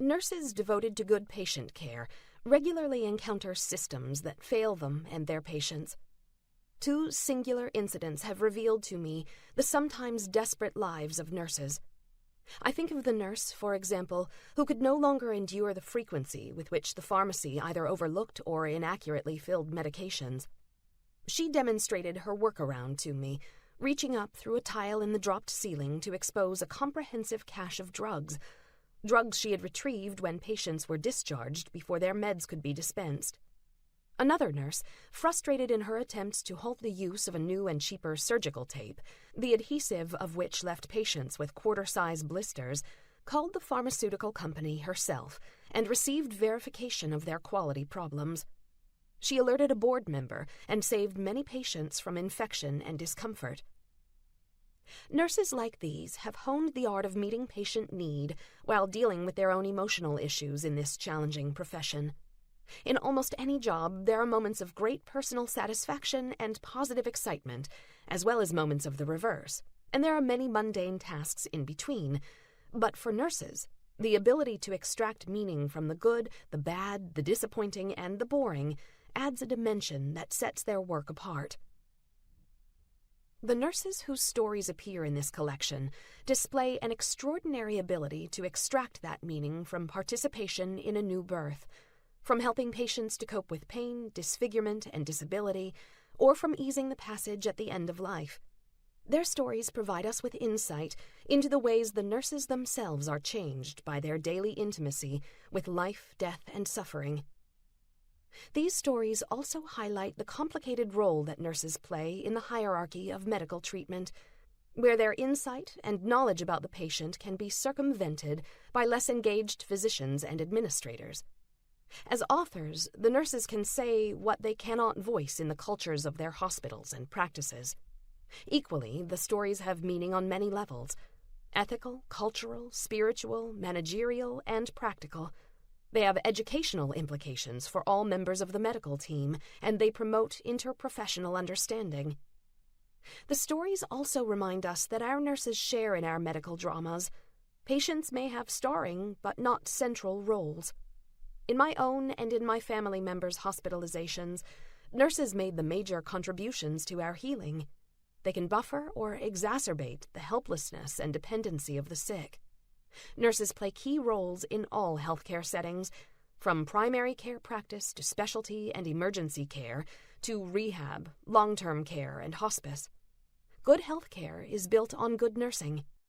Nurses devoted to good patient care regularly encounter systems that fail them and their patients. Two singular incidents have revealed to me the sometimes desperate lives of nurses. I think of the nurse, for example, who could no longer endure the frequency with which the pharmacy either overlooked or inaccurately filled medications. She demonstrated her workaround to me, reaching up through a tile in the dropped ceiling to expose a comprehensive cache of drugs she had retrieved when patients were discharged before their meds could be dispensed. Another nurse, frustrated in her attempts to halt the use of a new and cheaper surgical tape, the adhesive of which left patients with quarter-size blisters, called the pharmaceutical company herself and received verification of their quality problems. She alerted a board member and saved many patients from infection and discomfort. Nurses like these have honed the art of meeting patient need while dealing with their own emotional issues in this challenging profession. In almost any job, there are moments of great personal satisfaction and positive excitement, as well as moments of the reverse, and there are many mundane tasks in between. But for nurses, the ability to extract meaning from the good, the bad, the disappointing, and the boring adds a dimension that sets their work apart. The nurses whose stories appear in this collection display an extraordinary ability to extract that meaning from participation in a new birth, from helping patients to cope with pain, disfigurement, and disability, or from easing the passage at the end of life. Their stories provide us with insight into the ways the nurses themselves are changed by their daily intimacy with life, death, and suffering. These stories also highlight the complicated role that nurses play in the hierarchy of medical treatment, where their insight and knowledge about the patient can be circumvented by less engaged physicians and administrators. As authors, the nurses can say what they cannot voice in the cultures of their hospitals and practices. Equally, the stories have meaning on many levels: ethical, cultural, spiritual, managerial, and practical. They have educational implications for all members of the medical team, and they promote interprofessional understanding. The stories also remind us that our nurses share in our medical dramas. Patients may have starring, but not central roles. In my own and in my family members' hospitalizations, nurses made the major contributions to our healing. They can buffer or exacerbate the helplessness and dependency of the sick. Nurses play key roles in all healthcare settings, from primary care practice to specialty and emergency care to rehab, long-term care, and hospice. Good healthcare is built on good nursing.